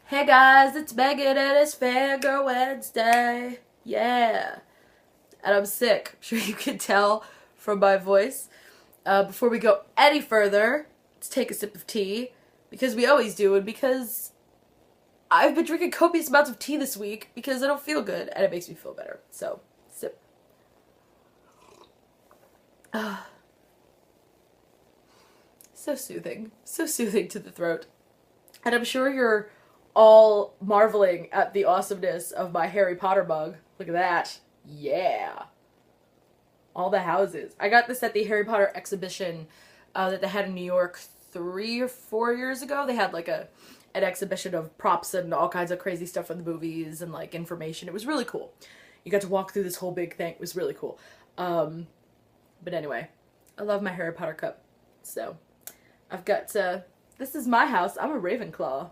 Hey guys, it's Megan and it's FanGirl Wednesday. Yeah. And I'm sick. I'm sure you can tell from my voice. Before we go any further, let's take a sip of tea. Because we always do, and because I've been drinking copious amounts of tea this week because I don't feel good and it makes me feel better. So, sip. So soothing. So soothing to the throat. And I'm sure you're all marveling at the awesomeness of my Harry Potter mug. Look at that. Yeah. All the houses. I got this at the Harry Potter exhibition that they had in New York 3 or 4 years ago. They had like an exhibition of props and all kinds of crazy stuff from the movies and like information. It was really cool. You got to walk through this whole big thing. It was really cool. But anyway, I love my Harry Potter cup. So, I've got, this is my house. I'm a Ravenclaw.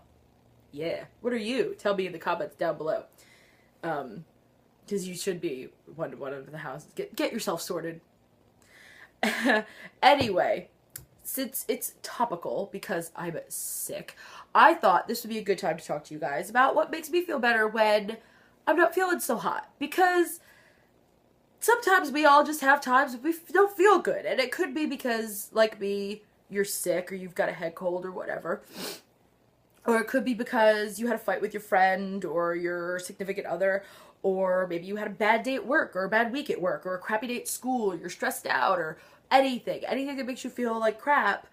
Yeah. What are you? Tell me in the comments down below. Because you should be one of the houses. Get yourself sorted. Anyway, since it's topical because I'm sick, I thought this would be a good time to talk to you guys about what makes me feel better when I'm not feeling so hot. Because sometimes we all just have times we don't feel good. And it could be because, like me, you're sick or you've got a head cold or whatever. Or it could be because you had a fight with your friend or your significant other, or maybe you had a bad day at work or a bad week at work or a crappy day at school, or you're stressed out or anything that makes you feel like crap,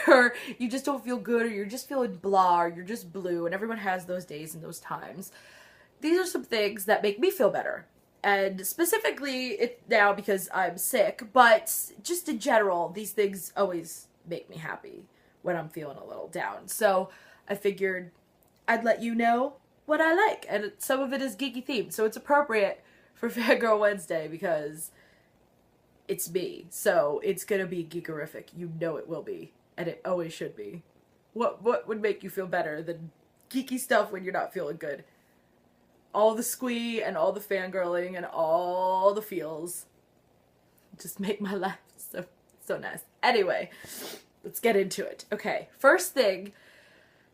or you just don't feel good, or you're just feeling blah, or you're just blue, and everyone has those days and those times. These are some things that make me feel better. And specifically now because I'm sick, but just in general, these things always make me happy when I'm feeling a little down. So I figured I'd let you know what I like, and some of it is geeky themed, so it's appropriate for FanGirl Wednesday because it's me, so it's gonna be geekerific. You know it will be, and it always should be. What would make you feel better than geeky stuff when you're not feeling good? All the squee and all the fangirling and all the feels just make my life so nice. Anyway, let's get into it. Okay, first thing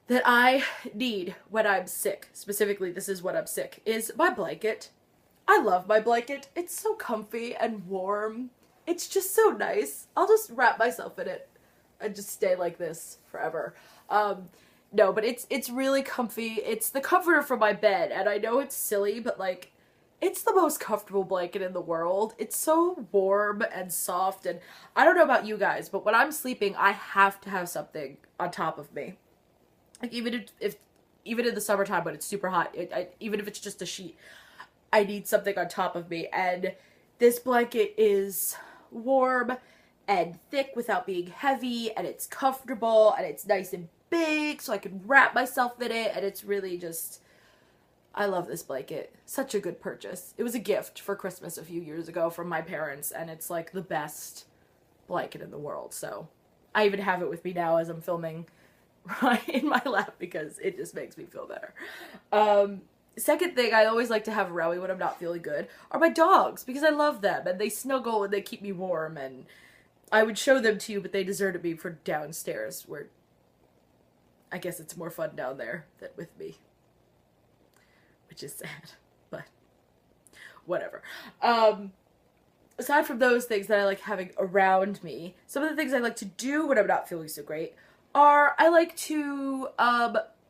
that I need when I'm sick, specifically this is when I'm sick, is my blanket. I love my blanket. It's so comfy and warm. It's just so nice. I'll just wrap myself in it and just stay like this forever. No, but it's really comfy. It's the comforter for my bed, and I know it's silly, but like, it's the most comfortable blanket in the world. It's so warm and soft, and I don't know about you guys, but when I'm sleeping, I have to have something on top of me. Like, even in the summertime when it's super hot, even if it's just a sheet, I need something on top of me. And this blanket is warm and thick without being heavy, and it's comfortable, and it's nice and big, so I can wrap myself in it, and it's really just, I love this blanket. Such a good purchase. It was a gift for Christmas a few years ago from my parents, and it's like the best blanket in the world. So I even have it with me now as I'm filming right in my lap because it just makes me feel better. Second thing I always like to have around me when I'm not feeling good are my dogs, because I love them and they snuggle and they keep me warm, and I would show them to you, but they deserted me for downstairs, where I guess it's more fun down there than with me, which is sad, but whatever. Aside from those things that I like having around me, some of the things I like to do when I'm not feeling so great are I like to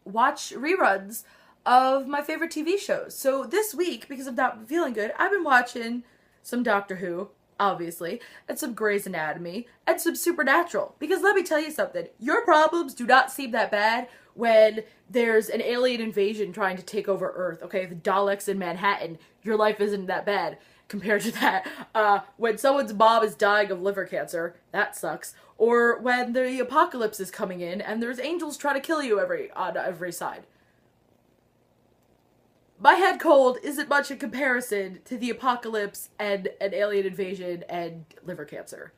watch reruns of my favorite TV shows. So this week, because I'm not feeling good, I've been watching some Doctor Who, obviously, and some Grey's Anatomy, and some Supernatural. Because let me tell you something, your problems do not seem that bad when there's an alien invasion trying to take over Earth, okay? The Daleks in Manhattan, your life isn't that bad compared to that. When someone's mom is dying of liver cancer, that sucks. Or when the apocalypse is coming in and there's angels trying to kill you on every side. My head cold isn't much in comparison to the apocalypse and an alien invasion and liver cancer.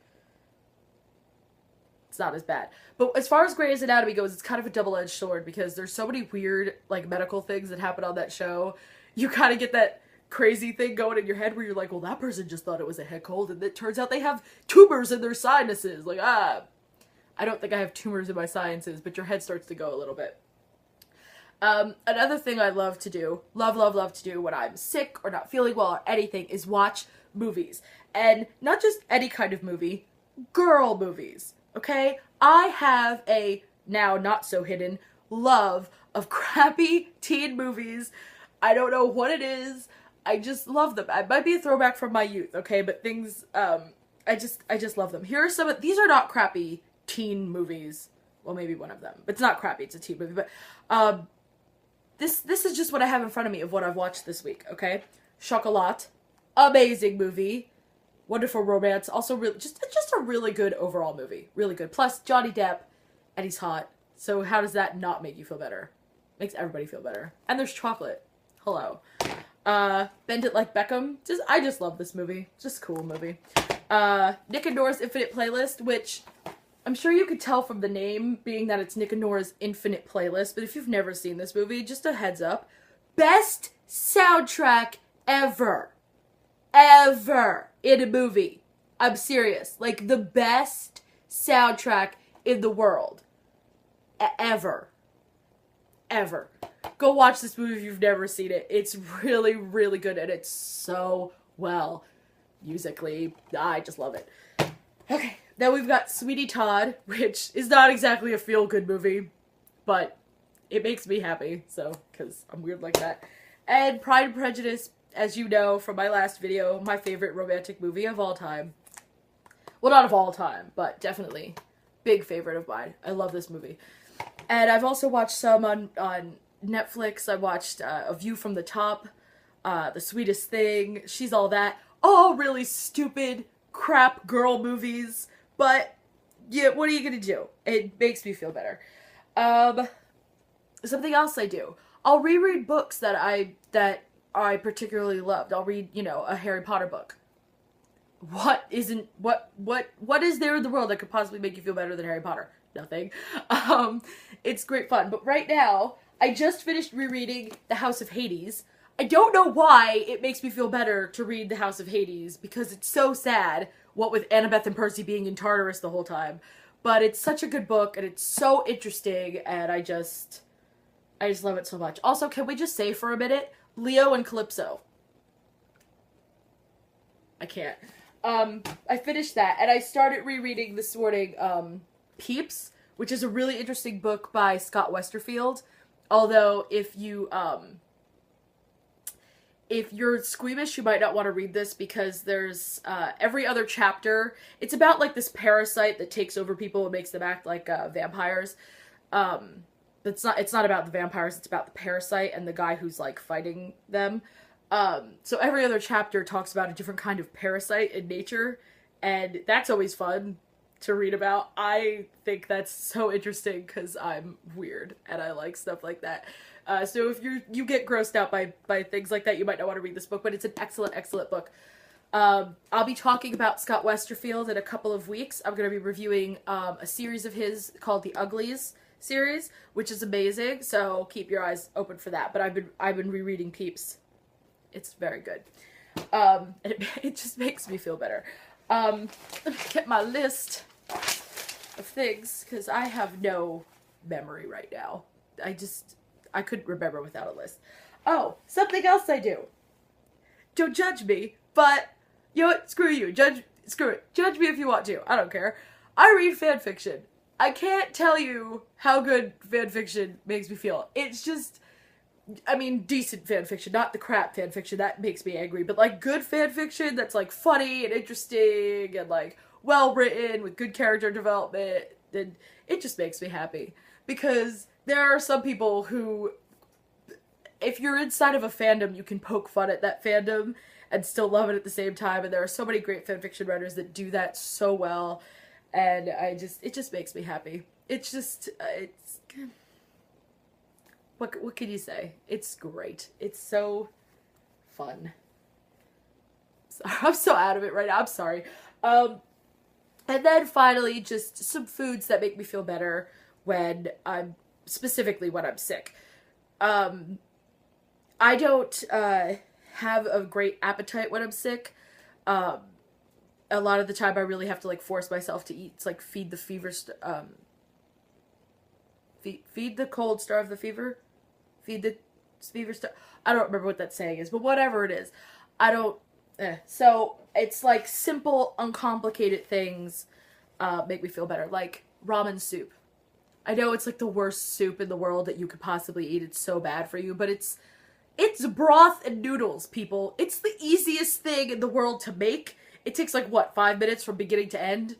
It's not as bad. But as far as Grey's Anatomy goes, it's kind of a double-edged sword because there's so many weird, like, medical things that happen on that show. You kind of get that crazy thing going in your head where you're like, well, that person just thought it was a head cold, and it turns out they have tumors in their sinuses. Like, I don't think I have tumors in my sinuses, but your head starts to go a little bit. Another thing I love to do, love to do when I'm sick or not feeling well or anything is watch movies. And not just any kind of movie, girl movies, okay? I have a, now not so hidden, love of crappy teen movies. I don't know what it is. I just love them. It might be a throwback from my youth, okay? But things, I just love them. Here are some of, these are not crappy teen movies. Well, maybe one of them. It's not crappy, it's a teen movie, but, this is just what I have in front of me of what I've watched this week, okay? Chocolat, amazing movie, wonderful romance, also really, just a really good overall movie, really good. Plus, Johnny Depp, and he's hot, so how does that not make you feel better? Makes everybody feel better. And there's chocolate. Hello. Bend It Like Beckham, I just love this movie, just a cool movie. Nick and Nora's Infinite Playlist, which I'm sure you could tell from the name, being that it's Nick and Nora's Infinite Playlist, but if you've never seen this movie, just a heads up. Best soundtrack ever. Ever in a movie. I'm serious. Like, the best soundtrack in the world. Ever. Ever. Go watch this movie if you've never seen it. It's really, really good, and it's so well musically. I just love it. Okay. Then we've got Sweetie Todd, which is not exactly a feel-good movie, but it makes me happy, so, because I'm weird like that. And Pride and Prejudice, as you know from my last video, my favorite romantic movie of all time. Well, not of all time, but definitely big favorite of mine. I love this movie. And I've also watched some on Netflix. I watched A View from the Top, The Sweetest Thing, She's All That. All really stupid, crap girl movies. But, yeah, what are you gonna do? It makes me feel better. Something else I do. I'll reread books that I particularly loved. I'll read, you know, a Harry Potter book. What is there in the world that could possibly make you feel better than Harry Potter? Nothing. It's great fun. But right now, I just finished rereading The House of Hades. I don't know why it makes me feel better to read The House of Hades, because it's so sad, what with Annabeth and Percy being in Tartarus the whole time. But it's such a good book, and it's so interesting, and I just love it so much. Also, can we just say for a minute, Leo and Calypso? I can't. I finished that, and I started rereading this morning, Peeps, which is a really interesting book by Scott Westerfeld. Although, if you're squeamish, you might not want to read this, because there's, every other chapter, it's about, like, this parasite that takes over people and makes them act like, vampires. It's not about the vampires, it's about the parasite and the guy who's, like, fighting them. So every other chapter talks about a different kind of parasite in nature, and that's always fun to read about. I think that's so interesting, because I'm weird, and I like stuff like that. So if you get grossed out by things like that, you might not want to read this book, but it's an excellent, excellent book. I'll be talking about Scott Westerfeld in a couple of weeks. I'm going to be reviewing a series of his called the Uglies series, which is amazing, so keep your eyes open for that. But I've been rereading Peeps. It's very good. It just makes me feel better. Let me get my list of things, because I have no memory right now. I couldn't remember without a list. Oh, something else I do. Don't judge me, but, you know what, screw you. Screw it. Judge me if you want to. I don't care. I read fan fiction. I can't tell you how good fan fiction makes me feel. It's just, I mean, decent fan fiction, not the crap fan fiction. That makes me angry. But, like, good fan fiction that's, like, funny and interesting and, like, well-written with good character development, then it just makes me happy. Because there are some people who, if you're inside of a fandom, you can poke fun at that fandom and still love it at the same time. And there are so many great fanfiction writers that do that so well. And it just makes me happy. It's just, what can you say? It's great. It's so fun. I'm so out of it right now. I'm sorry. And then finally, just some foods that make me feel better specifically when I'm sick. I don't have a great appetite when I'm sick. A lot of the time I really have to, like, force myself to eat. It's like feed the cold, starve the fever? Feed the beaver star. I don't remember what that saying is, but whatever it is. I don't, So, it's like simple, uncomplicated things make me feel better. Like ramen soup. I know it's like the worst soup in the world that you could possibly eat. It's so bad for you, but it's broth and noodles, people. It's the easiest thing in the world to make. It takes like, what, 5 minutes from beginning to end?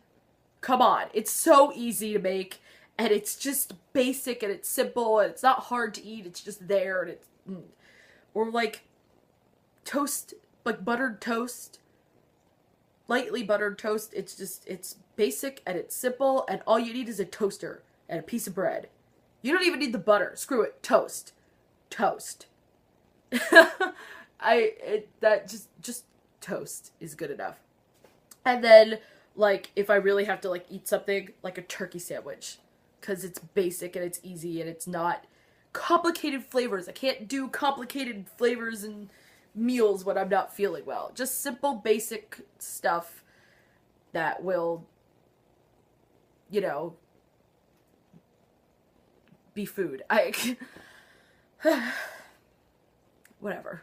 Come on. It's so easy to make, and it's just basic, and it's simple, and it's not hard to eat. It's just there, and it's... Or like toast, like buttered toast. Lightly buttered toast. It's basic, and it's simple, and all you need is a toaster and a piece of bread. You don't even need the butter. Screw it. Toast. Toast. Just toast is good enough. And then, like, if I really have to, like, eat something, like a turkey sandwich. Because it's basic and it's easy and it's not complicated flavors. I can't do complicated flavors and meals when I'm not feeling well. Just simple, basic stuff that will, you know, be food. Whatever.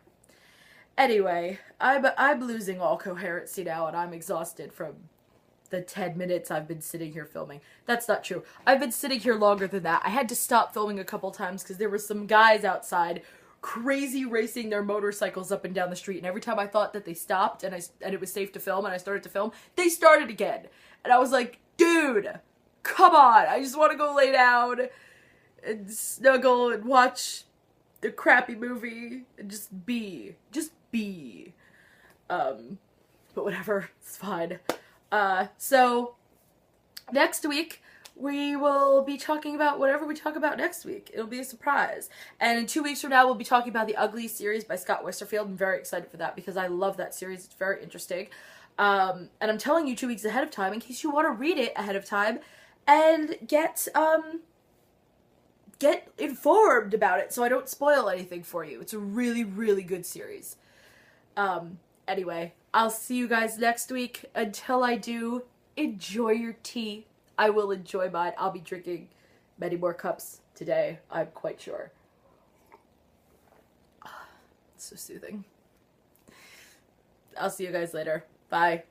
Anyway, I'm losing all coherency now, and I'm exhausted from the 10 minutes I've been sitting here filming. That's not true. I've been sitting here longer than that. I had to stop filming a couple times because there were some guys outside crazy racing their motorcycles up and down the street, and every time I thought that they stopped and it was safe to film and I started to film, they started again. And I was like, dude, come on. I just want to go lay down and snuggle and watch the crappy movie and just be. But whatever, it's fine. So next week we will be talking about whatever we talk about next week. It'll be a surprise. And in 2 weeks from now, we'll be talking about the Uglies series by Scott Westerfeld. I'm very excited for that because I love that series. It's very interesting. And I'm telling you 2 weeks ahead of time in case you want to read it ahead of time and get informed about it so I don't spoil anything for you. It's a really, really good series. Anyway, I'll see you guys next week. Until I do, enjoy your tea. I will enjoy mine. I'll be drinking many more cups today, I'm quite sure. It's so soothing. I'll see you guys later. Bye.